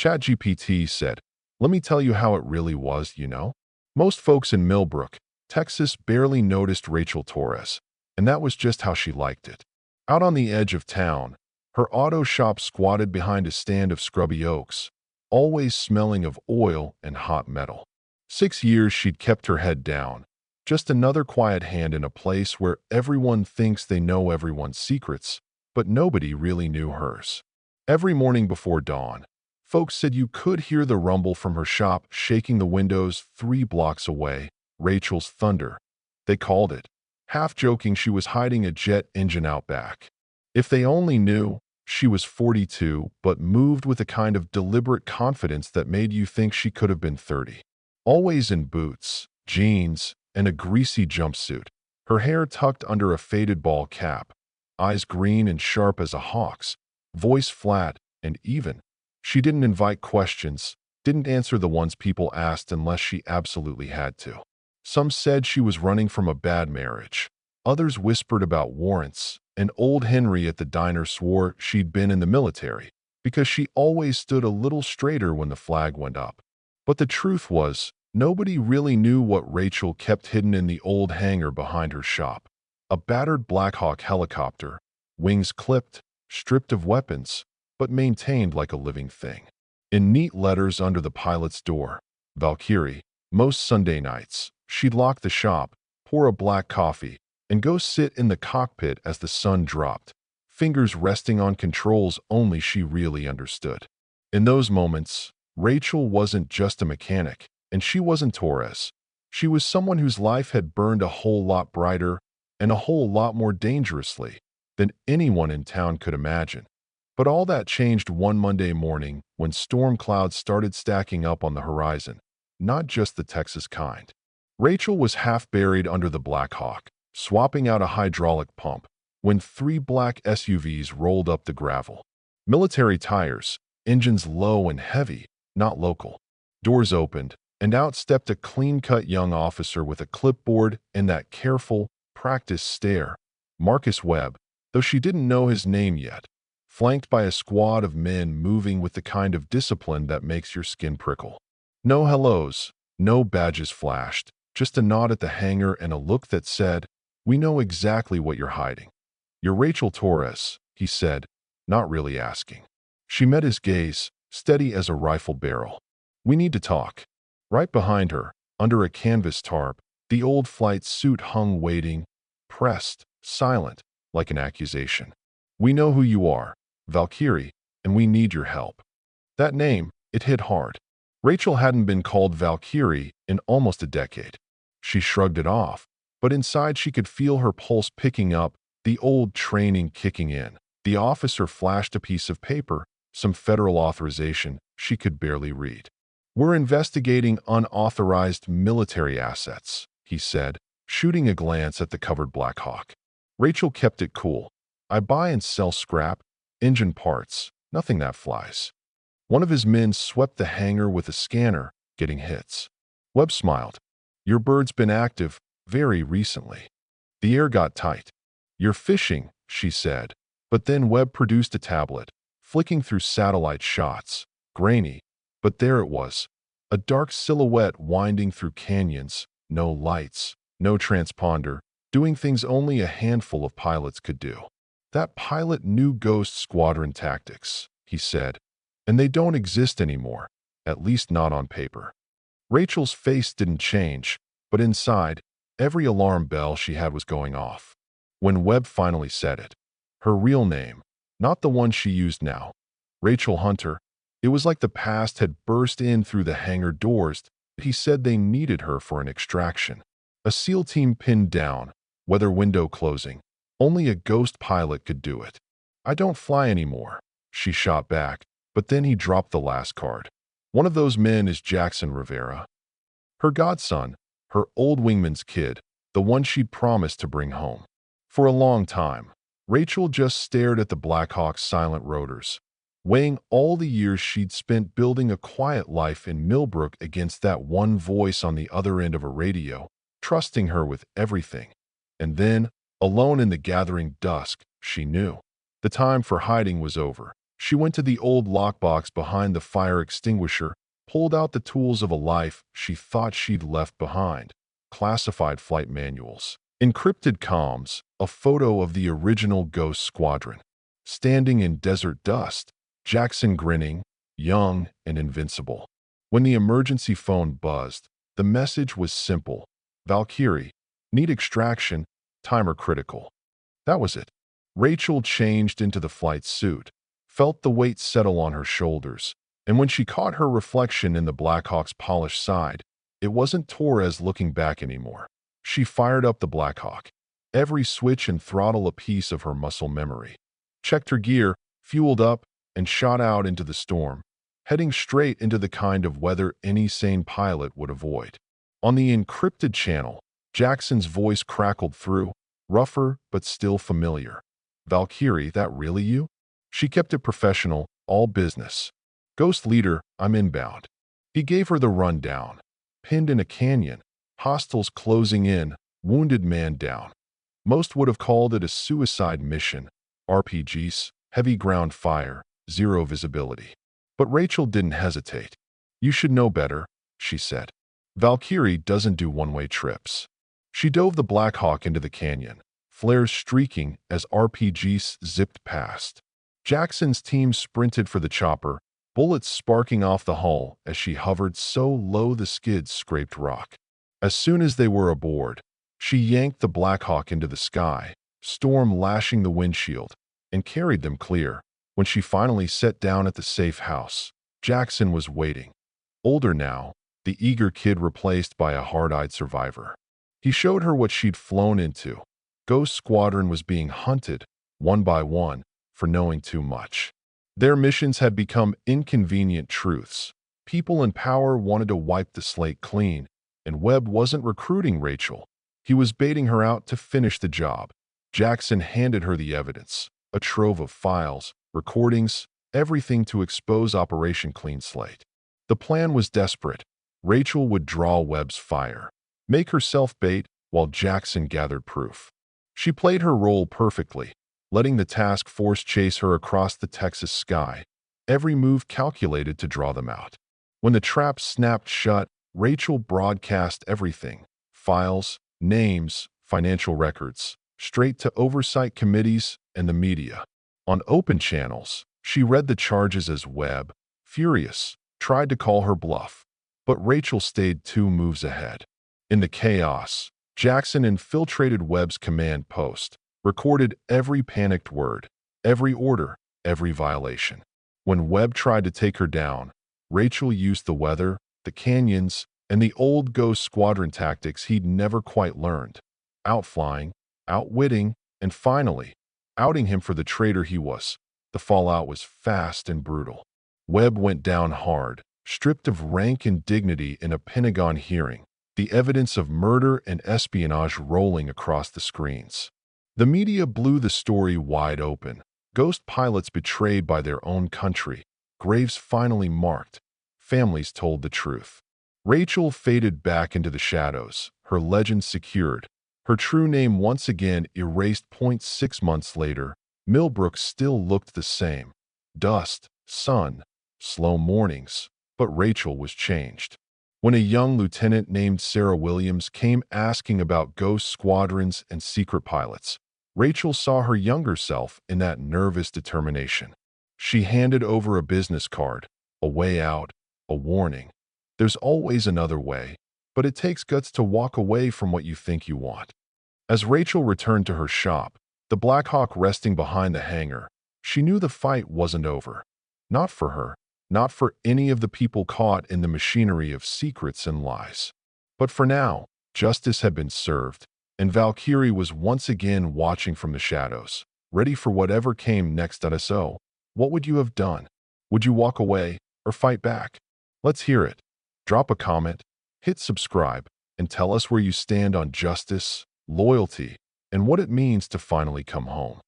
ChatGPT said, "Let me tell you how it really was, Most folks in Millbrook, Texas barely noticed Rachel Torres, and that was just how she liked it. Out on the edge of town, her auto shop squatted behind a stand of scrubby oaks, always smelling of oil and hot metal. 6 years she'd kept her head down, just another quiet hand in a place where everyone thinks they know everyone's secrets, but nobody really knew hers. Every morning before dawn, folks said you could hear the rumble from her shop shaking the windows 3 blocks away, Rachel's thunder. They called it. Half joking, she was hiding a jet engine out back. If they only knew, she was 42, but moved with a kind of deliberate confidence that made you think she could have been 30. Always in boots, jeans, and a greasy jumpsuit, her hair tucked under a faded ball cap, eyes green and sharp as a hawk's, voice flat and even. She didn't invite questions, didn't answer the ones people asked unless she absolutely had to. Some said she was running from a bad marriage. Others whispered about warrants, and old Henry at the diner swore she'd been in the military because she always stood a little straighter when the flag went up. But the truth was, nobody really knew what Rachel kept hidden in the old hangar behind her shop. A battered Blackhawk helicopter, wings clipped, stripped of weapons, but maintained like a living thing. In neat letters under the pilot's door, Valkyrie. Most Sunday nights, she'd lock the shop, pour a black coffee, and go sit in the cockpit as the sun dropped, fingers resting on controls only she really understood. In those moments, Rachel wasn't just a mechanic, and she wasn't Torres. She was someone whose life had burned a whole lot brighter and a whole lot more dangerously than anyone in town could imagine. But all that changed one Monday morning when storm clouds started stacking up on the horizon, not just the Texas kind. Rachel was half buried under the Blackhawk, swapping out a hydraulic pump, when 3 black SUVs rolled up the gravel. Military tires, engines low and heavy, not local. Doors opened, and out stepped a clean-cut young officer with a clipboard and that careful, practiced stare. Marcus Webb, though she didn't know his name yet, flanked by a squad of men moving with the kind of discipline that makes your skin prickle. No hellos, no badges flashed, just a nod at the hangar and a look that said, "We know exactly what you're hiding." "You're Rachel Torres," he said, not really asking. She met his gaze, steady as a rifle barrel. "We need to talk." Right behind her, under a canvas tarp, the old flight suit hung waiting, pressed, silent, like an accusation. "We know who you are, Valkyrie, and we need your help." That name, it hit hard. Rachel hadn't been called Valkyrie in almost a decade. She shrugged it off, but inside she could feel her pulse picking up, the old training kicking in. The officer flashed a piece of paper, some federal authorization she could barely read. "We're investigating unauthorized military assets," he said, shooting a glance at the covered Blackhawk. Rachel kept it cool. "I buy and sell scrap, engine parts, nothing that flies." One of his men swept the hangar with a scanner, getting hits. Webb smiled. "Your bird's been active, very recently." The air got tight. "You're fishing," she said. But then Webb produced a tablet, flicking through satellite shots, grainy. But there it was, a dark silhouette winding through canyons, no lights, no transponder, doing things only a handful of pilots could do. "That pilot knew Ghost Squadron tactics," he said, "and they don't exist anymore, at least not on paper." Rachel's face didn't change, but inside, every alarm bell she had was going off. When Webb finally said it, her real name, not the one she used now, Rachel Hunter, it was like the past had burst in through the hangar doors. He said they needed her for an extraction. A SEAL team pinned down, weather window closing. Only a ghost pilot could do it. "I don't fly anymore," she shot back, but then he dropped the last card. "One of those men is Jackson Rivera." Her godson, her old wingman's kid, the one she'd promised to bring home. For a long time, Rachel just stared at the Blackhawk's silent rotors, weighing all the years she'd spent building a quiet life in Millbrook against that one voice on the other end of a radio, trusting her with everything. And then, alone in the gathering dusk, she knew. The time for hiding was over. She went to the old lockbox behind the fire extinguisher, pulled out the tools of a life she thought she'd left behind, classified flight manuals, encrypted comms, a photo of the original Ghost Squadron. Standing in desert dust, Jackson grinning, young and invincible. When the emergency phone buzzed, the message was simple. Valkyrie, need extraction, timer critical. That was it. Rachel changed into the flight suit, felt the weight settle on her shoulders, and when she caught her reflection in the Blackhawk's polished side, it wasn't Torres looking back anymore. She fired up the Blackhawk, every switch and throttle a piece of her muscle memory. Checked her gear, fueled up, and shot out into the storm, heading straight into the kind of weather any sane pilot would avoid. On the encrypted channel, Jackson's voice crackled through, rougher but still familiar. Valkyrie, that really you? She kept it professional, all business. Ghost leader, I'm inbound. He gave her the rundown. Pinned in a canyon, hostiles closing in, wounded man down. Most would have called it a suicide mission. RPGs, heavy ground fire, zero visibility. But Rachel didn't hesitate. You should know better, she said. Valkyrie doesn't do one-way trips. She dove the Blackhawk into the canyon, flares streaking as RPGs zipped past. Jackson's team sprinted for the chopper, bullets sparking off the hull as she hovered so low the skids scraped rock. As soon as they were aboard, she yanked the Blackhawk into the sky, storm lashing the windshield, and carried them clear. When she finally sat down at the safe house, Jackson was waiting. Older now, the eager kid replaced by a hard-eyed survivor. He showed her what she'd flown into. Ghost Squadron was being hunted, one by one, for knowing too much. Their missions had become inconvenient truths. People in power wanted to wipe the slate clean, and Webb wasn't recruiting Rachel. He was baiting her out to finish the job. Jackson handed her the evidence, a trove of files, recordings, everything to expose Operation Clean Slate. The plan was desperate. Rachel would draw Webb's fire, make herself bait while Jackson gathered proof. She played her role perfectly, letting the task force chase her across the Texas sky, every move calculated to draw them out. When the trap snapped shut, Rachel broadcast everything, files, names, financial records, straight to oversight committees and the media. On open channels, she read the charges as Webb, furious, tried to call her bluff. But Rachel stayed 2 moves ahead. In the chaos, Jackson infiltrated Webb's command post, recorded every panicked word, every order, every violation. When Webb tried to take her down, Rachel used the weather, the canyons, and the old Ghost Squadron tactics he'd never quite learned. Outflying, outwitting, and finally, outing him for the traitor he was. The fallout was fast and brutal. Webb went down hard, stripped of rank and dignity in a Pentagon hearing, the evidence of murder and espionage rolling across the screens. The media blew the story wide open. Ghost pilots betrayed by their own country, graves finally marked, families told the truth. Rachel faded back into the shadows, her legend secured, her true name once again erased. 6 months later, Millbrook still looked the same. Dust, sun, slow mornings, but Rachel was changed. When a young lieutenant named Sarah Williams came asking about ghost squadrons and secret pilots, Rachel saw her younger self in that nervous determination. She handed over a business card, a way out, a warning. There's always another way, but it takes guts to walk away from what you think you want. As Rachel returned to her shop, the Blackhawk resting behind the hangar, she knew the fight wasn't over. Not for her, not for any of the people caught in the machinery of secrets and lies. But for now, justice had been served, and Valkyrie was once again watching from the shadows, ready for whatever came next. So, what would you have done? Would you walk away or fight back? Let's hear it. Drop a comment, hit subscribe, and tell us where you stand on justice, loyalty, and what it means to finally come home.